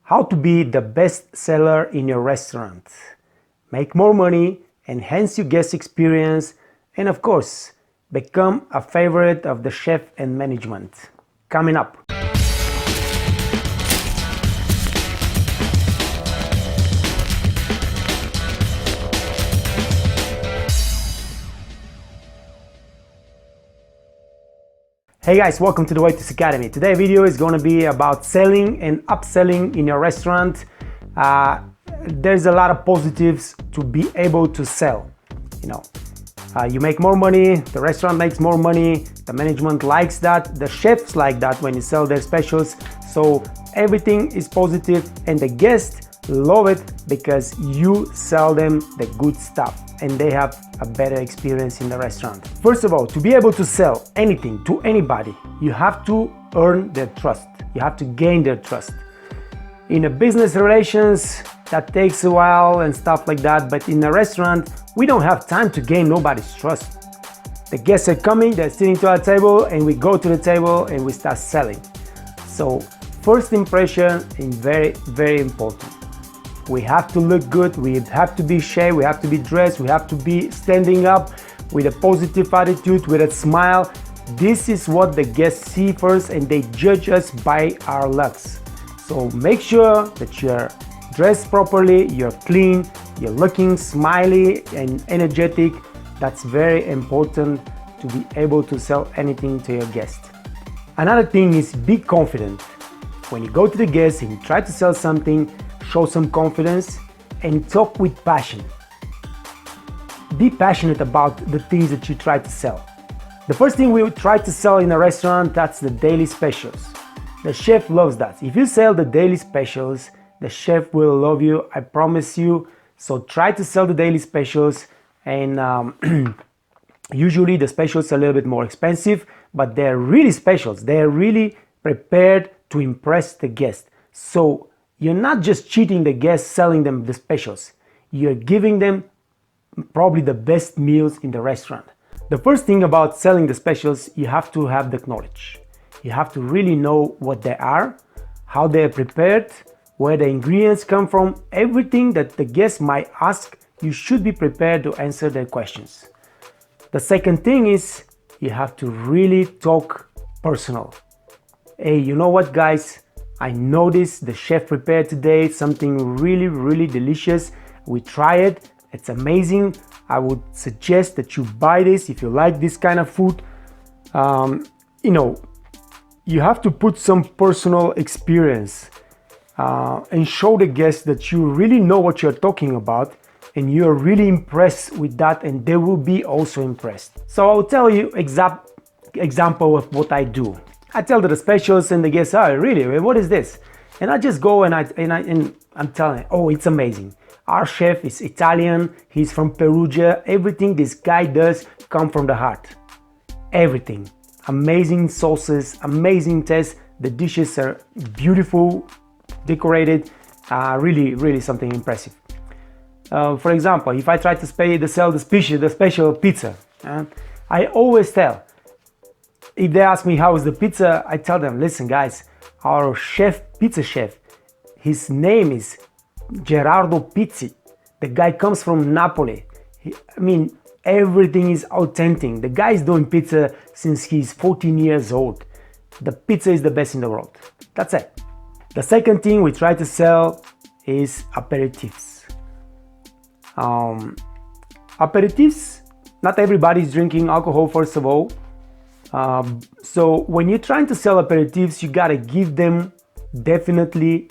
how to be the best seller in your restaurant, make more money, enhance your guest experience, and of course, become a favorite of the chef and management. Coming up. Hey guys, welcome to the Waitress Academy. Today's video is going to be about selling and upselling in your restaurant. There's a lot of positives to be able to sell. You make more money, the restaurant makes more money, the management likes that, the chefs like that when you sell their specials. So everything is positive and the guests love it because you sell them the good stuff and they have a better experience in the restaurant. First of all, to be able to sell anything to anybody, you have to earn their trust. You have to gain their trust. In a business relations, that takes a while and stuff like that, but in a restaurant, we don't have time to gain nobody's trust. The guests are coming, they're sitting to our table, and we go to the table and we start selling. So first impression is very, very important. We have to look good, we have to be shaved, we have to be dressed, we have to be standing up with a positive attitude, with a smile. This is what the guests see first and they judge us by our looks. So make sure that you're dressed properly, you're clean, you're looking smiley and energetic. That's very important to be able to sell anything to your guest. Another thing is be confident. When you go to the guests and you try to sell something, show some confidence and talk with passion. Be passionate about the things that you try to sell. The first thing we try to sell in a restaurant, that's the daily specials. The chef loves that. If you sell the daily specials, the chef will love you, I promise you. So try to sell the daily specials, and usually the specials are a little bit more expensive, but they're really specials. They're really prepared to impress the guest. So you're not just cheating the guests selling them the specials. You're giving them probably the best meals in the restaurant. The first thing about selling the specials, you have to have the knowledge. You have to really know what they are, how they're prepared, where the ingredients come from. Everything that the guest might ask, you should be prepared to answer their questions. The second thing is you have to really talk personal. Hey, you know what guys? I noticed the chef prepared today something really, really delicious. We try it, it's amazing. I would suggest that you buy this if you like this kind of food. You have to put some personal experience and show the guests that you really know what you're talking about and you're really impressed with that, and they will be also impressed. So I'll tell you example of what I do. I tell the specials and the guests, oh really, what is this? And I just go and I'm telling, oh, it's amazing. Our chef is Italian, he's from Perugia. Everything this guy does come from the heart. Everything. Amazing sauces, amazing taste. The dishes are beautiful, decorated, really, really something impressive. For example, if I try to sell the special pizza, I always tell, if they ask me how is the pizza, I tell them, listen guys, our pizza chef, his name is Gerardo Pizzi. The guy comes from Napoli. Everything is authentic. The guy is doing pizza since he's 14 years old. The pizza is the best in the world. That's it. The second thing we try to sell is aperitifs. Aperitifs, not everybody is drinking alcohol first of all. So when you're trying to sell aperitifs, you gotta give them definitely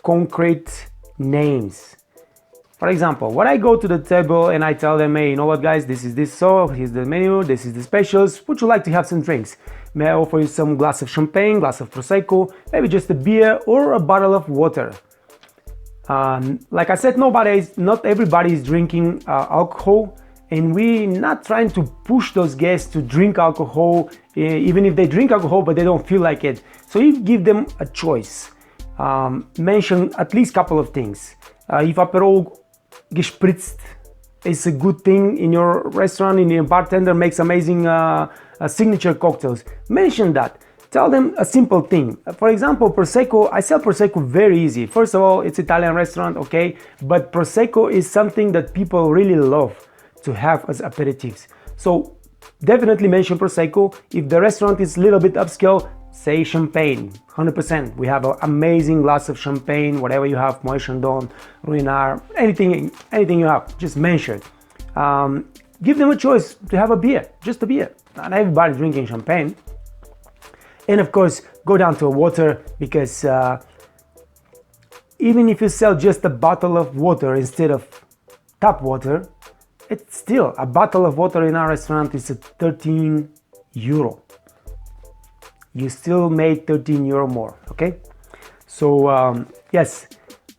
concrete names. For example, when I go to the table and I tell them, hey, you know what guys, this is this, so here's the menu, this is the specials, would you like to have some drinks? May I offer you some glass of champagne, glass of prosecco, maybe just a beer or a bottle of water? Like I said, not everybody is drinking alcohol, and we're not trying to push those guests to drink alcohol, even if they drink alcohol but they don't feel like it. So you give them a choice. Mention at least a couple of things. If Aperol gespritzt is a good thing in your restaurant, and your bartender makes amazing signature cocktails, mention that. tell them a simple thing. For example, Prosecco, I sell Prosecco very easy. First of all, it's Italian restaurant, okay? But Prosecco is something that people really love to have as aperitifs. So definitely mention Prosecco. If the restaurant is a little bit upscale, say champagne, 100%. We have an amazing glass of champagne, whatever you have, Moët Chandon, Ruinart, anything you have, just mention. Give them a choice to have a beer, just a beer. Not everybody drinking champagne. And of course, go down to a water, because even if you sell just a bottle of water instead of tap water, it's still a bottle of water in our restaurant is at 13 euro. You still made 13 euro more, okay? So yes,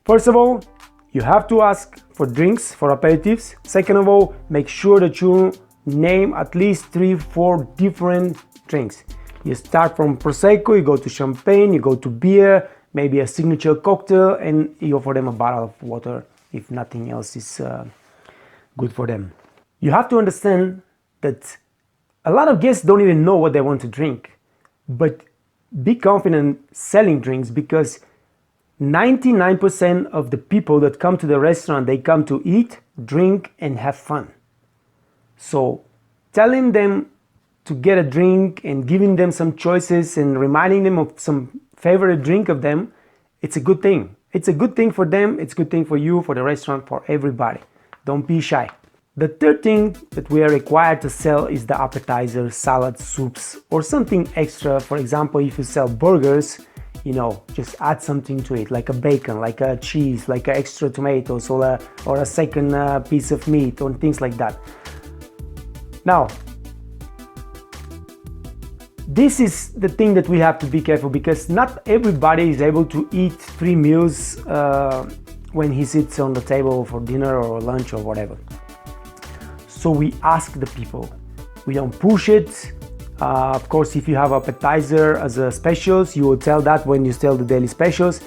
first of all, you have to ask for drinks, for aperitifs. Second of all, make sure that you name at least 3-4 different drinks. You start from Prosecco, you go to champagne, you go to beer, maybe a signature cocktail, and you offer them a bottle of water if nothing else is good for them. You have to understand that a lot of guests don't even know what they want to drink, but be confident selling drinks, because 99% of the people that come to the restaurant, they come to eat, drink, and have fun. So telling them to get a drink and giving them some choices and reminding them of some favorite drink of them, it's a good thing. It's a good thing for them, it's a good thing for you, for the restaurant, for everybody. Don't be shy. The third thing that we are required to sell is the appetizers, salads, soups, or something extra. For example, if you sell burgers, you know, just add something to it, like a bacon, like a cheese, like extra tomatoes, or a second piece of meat, or things like that. Now, this is the thing that we have to be careful, because not everybody is able to eat 3 meals when he sits on the table for dinner or lunch or whatever. So we ask the people, we don't push it. Of course, if you have appetizer as a specials, you will tell that when you sell the daily specials,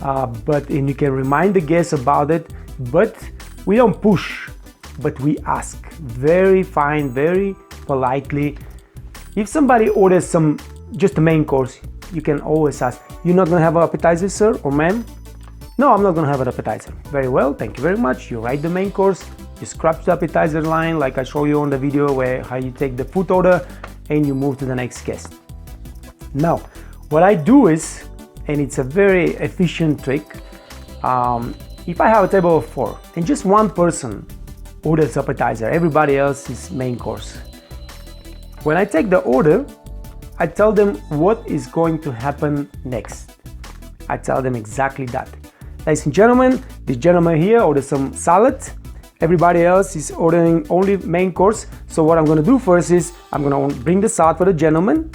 and you can remind the guests about it, but we don't push, but we ask very fine, very politely. If somebody orders just a main course, you can always ask, you're not gonna have an appetizer, sir or ma'am? No, I'm not gonna have an appetizer. Very well, thank you very much. You write the main course, you scratch the appetizer line like I show you on the video, how you take the food order and you move to the next guest. Now, what I do is, and it's a very efficient trick, if I have a table of 4 and just one person orders appetizer, everybody else is main course. When I take the order, I tell them what is going to happen next. I tell them exactly that. Ladies and gentlemen, this gentleman here orders some salad. Everybody else is ordering only main course. So what I'm gonna do first is, I'm gonna bring the salad for the gentleman.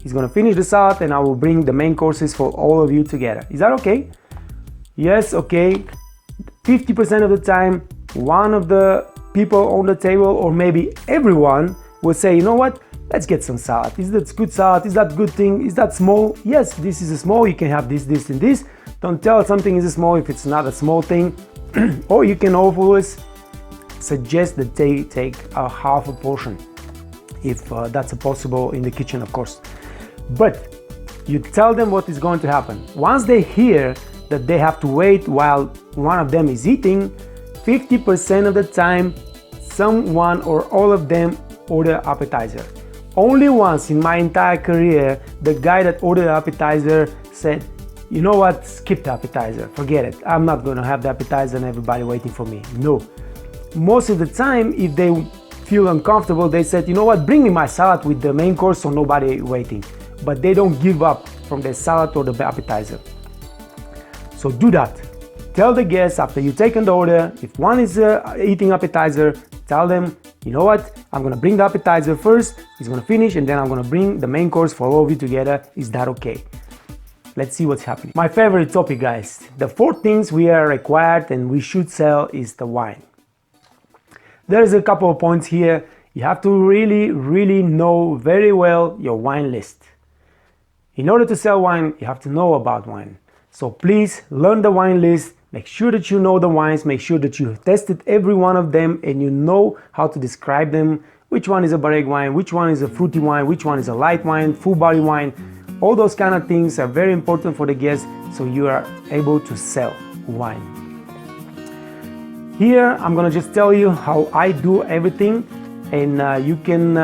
He's gonna finish the salad and I will bring the main courses for all of you together. Is that okay? Yes, okay. 50% of the time, one of the people on the table, or maybe everyone, will say, you know what? Let's get some salad. Is that good salad? Is that good thing? Is that small? Yes, this is a small. You can have this, this, and this. Don't tell something is a small if it's not a small thing. Or you can always suggest that they take a half a portion, if that's possible in the kitchen, of course. But you tell them what is going to happen. Once they hear that they have to wait while one of them is eating, 50% of the time, someone or all of them order appetizer. Only once in my entire career, the guy that ordered appetizer said, you know what, skip the appetizer, forget it. I'm not gonna have the appetizer and everybody waiting for me. No. Most of the time, if they feel uncomfortable, they said, you know what, bring me my salad with the main course so nobody waiting. But they don't give up from the salad or the appetizer. So do that. Tell the guests after you've taken the order, if one is eating appetizer, tell them, you know what, I'm gonna bring the appetizer first, he's gonna finish, and then I'm gonna bring the main course for all of you together. Is that okay? Let's see what's happening. My favorite topic, guys. The 4 things we are required and we should sell is the wine. There's a couple of points here. You have to really know very well your wine list. In order to sell wine, you have to know about wine. So please learn the wine list. Make sure that you know the wines. Make sure that you have tested every one of them and you know how to describe them. Which one is a barrique wine, which one is a fruity wine, which one is a light wine, full body wine. All those kind of things are very important for the guests, so you are able to sell wine. Here I'm gonna just tell you how I do everything, and you can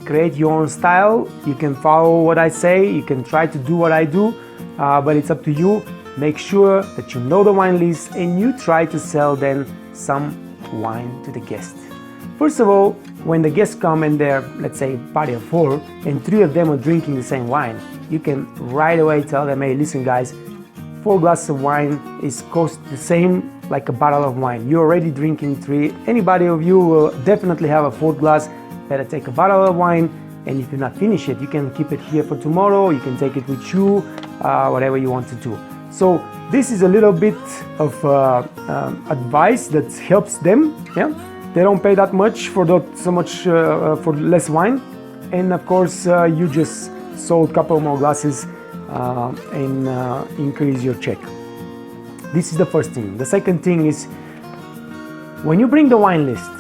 create your own style. You can follow what I say, you can try to do what I do, but it's up to you. Make sure that you know the wine list and you try to sell then some wine to the guests. First of all, when the guests come and they're, let's say, party of 4 and 3 of them are drinking the same wine, you can right away tell them, hey, listen guys, 4 glasses of wine is cost the same like a bottle of wine. You're already drinking 3. Anybody of you will definitely have a 4th glass. Better take a bottle of wine, and if you not finish it, you can keep it here for tomorrow. You can take it with you, whatever you want to do. So this is a little bit of advice that helps them. Yeah, they don't pay that much for for less wine, and of course you just sold a couple more glasses and increase your check. This is the first thing. The second thing is, when you bring the wine list,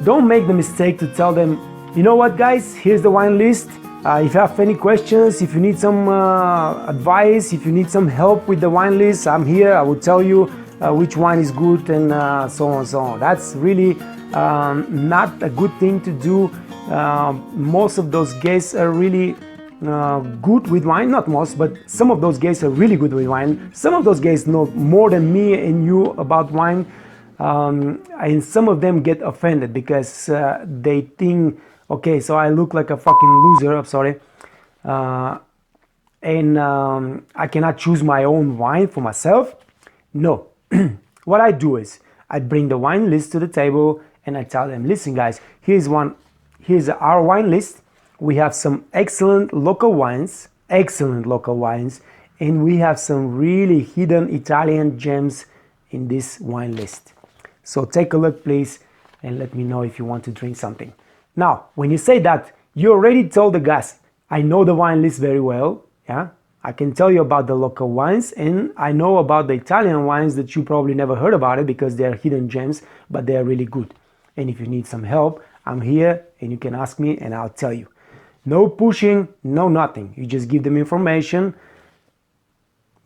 don't make the mistake to tell them, you know what guys, here's the wine list. If you have any questions, if you need some advice, if you need some help with the wine list, I'm here. I will tell you which wine is good, and so on and so on. That's really not a good thing to do. Most of those guests are really good with wine. Not most, but some of those guests are really good with wine. Some of those guests know more than me and you about wine, and some of them get offended because they think, okay, so I look like a fucking loser, I'm sorry, and I cannot choose my own wine for myself. No. What I do is I bring the wine list to the table and I tell them, listen guys, here's our wine list. We have some excellent local wines, and we have some really hidden Italian gems in this wine list. So take a look please and let me know if you want to drink something. Now, when you say that, you already told the guys, I know the wine list very well, yeah? I can tell you about the local wines, and I know about the Italian wines that you probably never heard about it because they're hidden gems, but they're really good. And if you need some help, I'm here and you can ask me and I'll tell you. No pushing, no nothing. You just give them information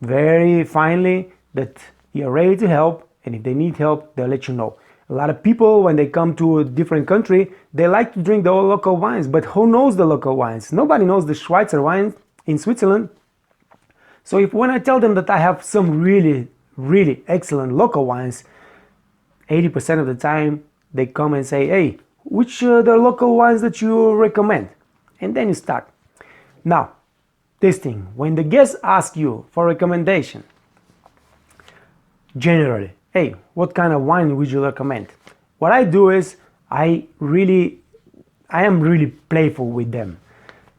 very finely that you're ready to help, and if they need help, they'll let you know. A lot of people, when they come to a different country, they like to drink the local wines, but who knows the local wines? Nobody knows the Schweizer wine in Switzerland. So when I tell them that I have some really, really excellent local wines, 80% of the time they come and say, hey, which are the local wines that you recommend? And then you start. Now, this thing, when the guests ask you for recommendation, generally, hey, what kind of wine would you recommend? What I do is I am really playful with them.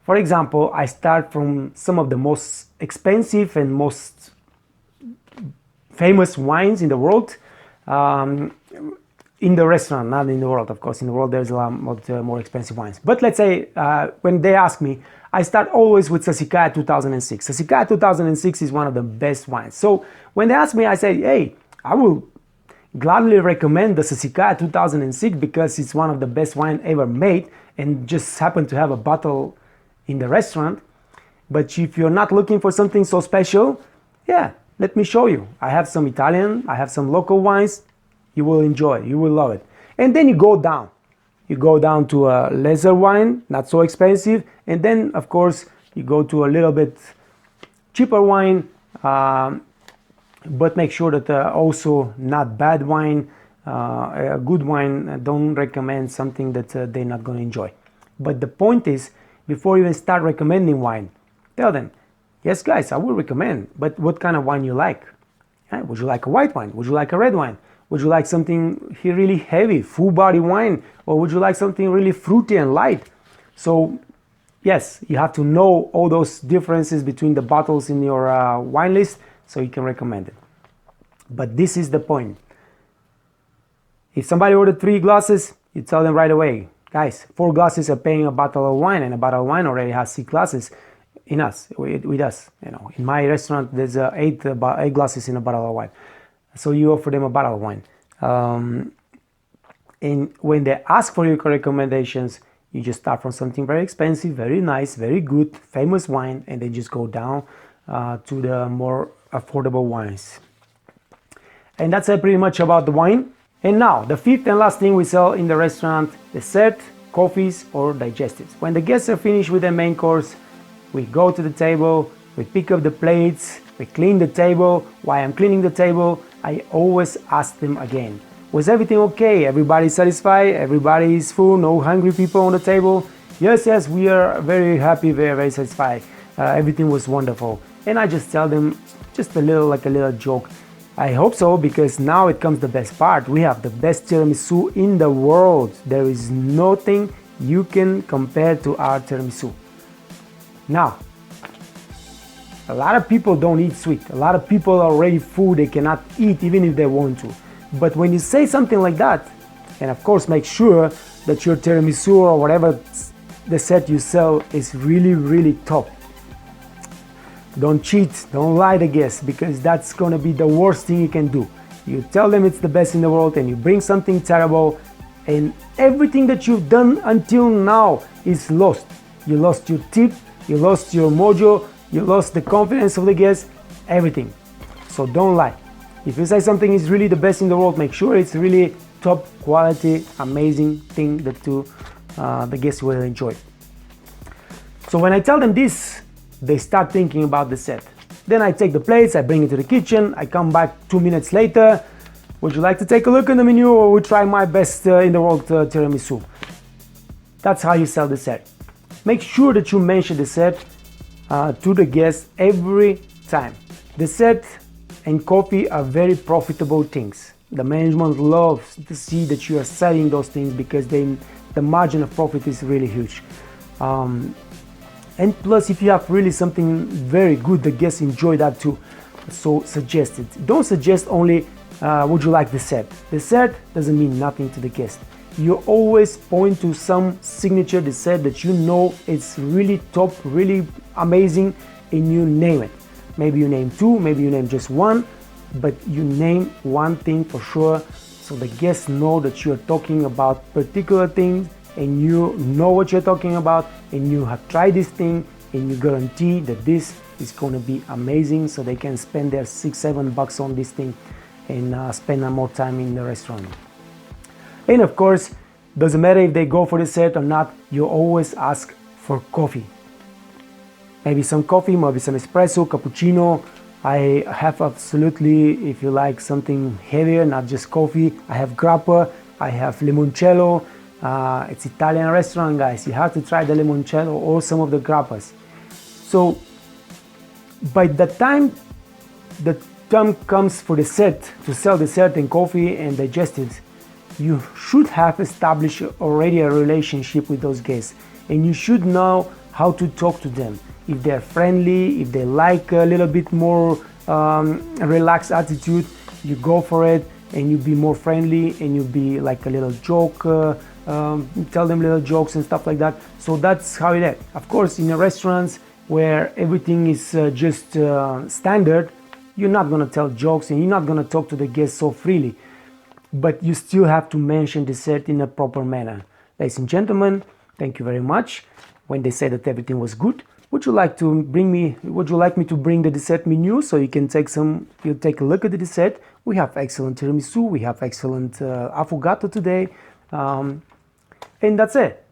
For example, I start from some of the most expensive and most famous wines in the world, in the restaurant, not in the world, of course. In the world, there's a lot more expensive wines. But let's say, when they ask me, I start always with Sassicaia 2006. Sassicaia 2006 is one of the best wines. So when they ask me, I say, hey, I will gladly recommend the Sassicaia 2006 because it's one of the best wine ever made and just happened to have a bottle in the restaurant. But if you're not looking for something so special, yeah, let me show you. I have some Italian, I have some local wines. You will enjoy, you will love it. And then you go down. You go down to a lesser wine, not so expensive. And then, of course, you go to a little bit cheaper wine, but make sure that also not bad wine, a good wine. Don't recommend something that they're not going to enjoy. But the point is, before you even start recommending wine, tell them, yes guys, I will recommend, but what kind of wine you like? Yeah, would you like a white wine? Would you like a red wine? Would you like something really heavy, full body wine? Or would you like something really fruity and light? So yes, you have to know all those differences between the bottles in your wine list so you can recommend it. But this is the point. If somebody ordered 3 glasses, you tell them right away, guys, 4 glasses are paying a bottle of wine, and a bottle of wine already has 6 glasses with us. You know, in my restaurant, there's 8 glasses in a bottle of wine. So you offer them a bottle of wine. And when they ask for your recommendations, You just start from something very expensive, very nice, very good, famous wine, and then just go down to the more affordable wines. And that's it pretty much about the wine. And now, the fifth and last thing we sell in the restaurant, dessert, coffees or digestives. When the guests are finished with their main course, we go to the table, we pick up the plates, we clean the table. While I'm cleaning the table, I always ask them again, was everything okay? Everybody satisfied? Everybody is full? No hungry people on the table? Yes, we are very happy, very satisfied. Everything was wonderful. And I just tell them just a little joke. I hope so, because now it comes the best part. We have the best tiramisu in the world. There is nothing you can compare to our tiramisu. Now, a lot of people don't eat sweet. A lot of people are already full, they cannot eat even if they want to. But when you say something like that, and of course make sure that your tiramisu or whatever dessert you sell is really top. Don't cheat, don't lie to guests, because that's gonna be the worst thing you can do. You tell them it's the best in the world and you bring something terrible, and everything that you've done until now is lost. You lost your tip, you lost your mojo, you lost the confidence of the guests, everything. So don't lie. If you say something is really the best in the world, make sure it's really top quality, amazing thing that the guests will enjoy. So when I tell them this, they start thinking about the set. Then I take the plates, I bring it to the kitchen, I come back 2 minutes later. Would you like to take a look at the menu, or we try my best in the world tiramisu? That's how you sell the set. Make sure that you mention the set to the guests every time. The set and coffee are very profitable things. The management loves to see that you are selling those things, because the margin of profit is really huge. And plus, if you have really something very good, the guests enjoy that too. So suggest it. Don't suggest only, would you like dessert? Dessert doesn't mean nothing to the guest. You always point to some signature dessert that you know it's really top, really amazing, and you name it. Maybe you name two, maybe you name just one, but you name one thing for sure, so the guests know that you are talking about particular things, and you know what you're talking about, and you have tried this thing, and you guarantee that this is going to be amazing, so they can spend their $6-7 on this thing and spend more time in the restaurant. And of course, doesn't matter if they go for dessert or not, you always ask for coffee. Maybe some coffee, maybe some espresso, cappuccino. I have absolutely, if you like something heavier, not just coffee, I have grappa, I have limoncello. It's Italian restaurant, guys. You have to try the limoncello or some of the grappas. So by the time the time comes for dessert, to sell dessert and coffee and digestives, you should have established already a relationship with those guests, and you should know how to talk to them. If they're friendly, if they like a little bit more relaxed attitude, you go for it, and you be more friendly, and you be like a little joke, tell them little jokes and stuff like that. So that's how it is. Of course, in the restaurants where everything is just standard, you're not gonna tell jokes and you're not gonna talk to the guests so freely, but you still have to mention dessert in a proper manner. Ladies and gentlemen, thank you very much. When they say that everything was good, would you like me to bring the dessert menu so you can take a look at the dessert? We have excellent tiramisu, we have excellent affogato today, and that's it.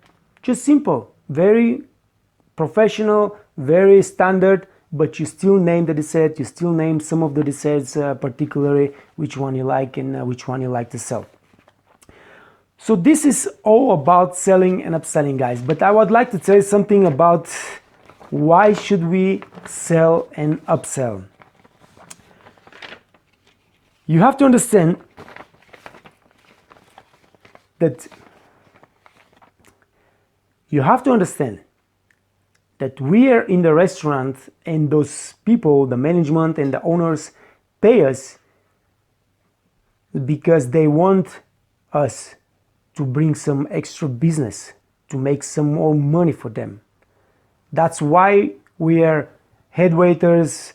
Just simple, very professional, very standard, but you still name the dessert, you still name some of the desserts, particularly which one you like and which one you like to sell. So this is all about selling and upselling, guys, but I would like to tell you something about why should we sell and upsell. You have to understand that we are in the restaurant, and those people, the management and the owners, pay us because they want us to bring some extra business, to make some more money for them. That's why we are head waiters,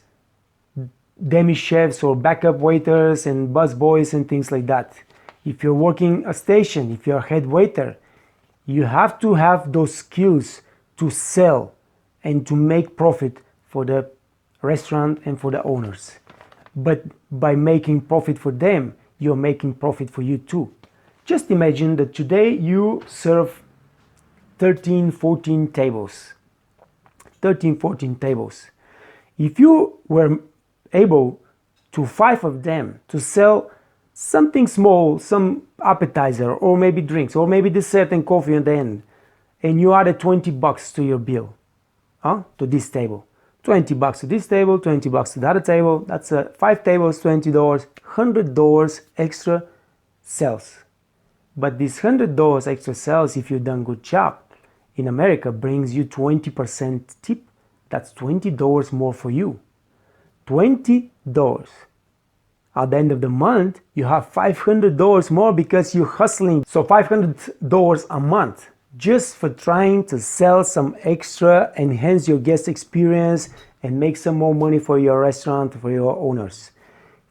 demi chefs, or backup waiters and bus boys and things like that. If you're working a station, if you're a head waiter, You have to have those skills to sell and to make profit for the restaurant and for the owners. But by making profit for them, you're making profit for you too. Just imagine that today you serve 13, 14 tables. 13, 14 tables. If you were able to 5 of them to sell something small, some appetizer or maybe drinks or maybe dessert and coffee at the end, and you added $20 to your bill, to this table. $20 to this table, $20 to the other table. That's 5 tables, $20, $100 extra sales. But this $100 extra sales, if you've done good job, in America brings you 20% tip. That's $20 more for you. $20. At the end of the month, you have $500 more because you're hustling. So $500 a month just for trying to sell some extra, enhance your guest experience, and make some more money for your restaurant, for your owners.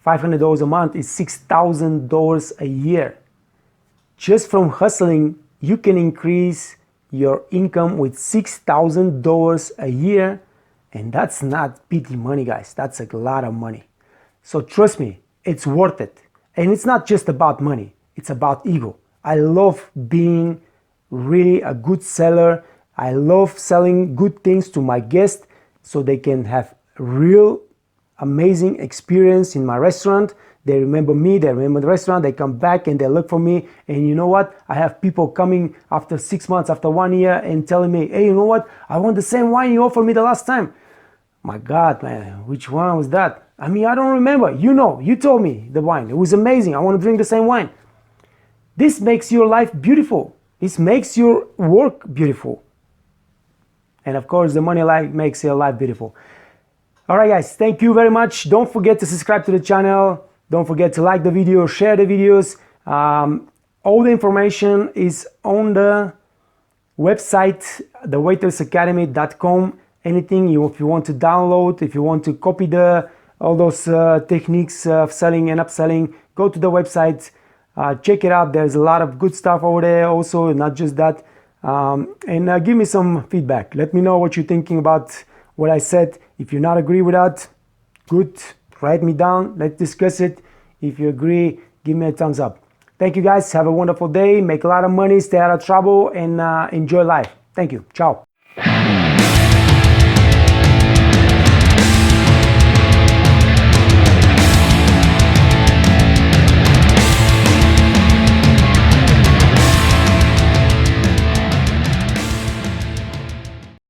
$500 a month is $6,000 a year. Just from hustling, you can increase your income with $6,000 a year, and that's not petty money, guys. That's a lot of money. So trust me, it's worth it. And it's not just about money, it's about ego. I love being really a good seller. I love selling good things to my guests so they can have real amazing experience in my restaurant. They remember me, they remember the restaurant, they come back and they look for me. And you know what? I have people coming after 6 months, after 1 year, and telling me, hey, you know what? I want the same wine you offered me the last time. My God, man, which one was that? I mean, I don't remember. You know, you told me the wine. It was amazing. I want to drink the same wine. This makes your life beautiful. This makes your work beautiful. And of course, the money life makes your life beautiful. All right, guys, thank you very much. Don't forget to subscribe to the channel. Don't forget to like the video, share the videos. All the information is on the website, thewaitersacademy.com. Anything if you want to download, if you want to copy all those techniques of selling and upselling, go to the website, check it out. There's a lot of good stuff over there also, not just that. And give me some feedback. Let me know what you're thinking about what I said. If you not agree with that, good, write me down. Let's discuss it. If you agree, give me a thumbs up. Thank you, guys. Have a wonderful day. Make a lot of money, stay out of trouble, and enjoy life. Thank you. Ciao.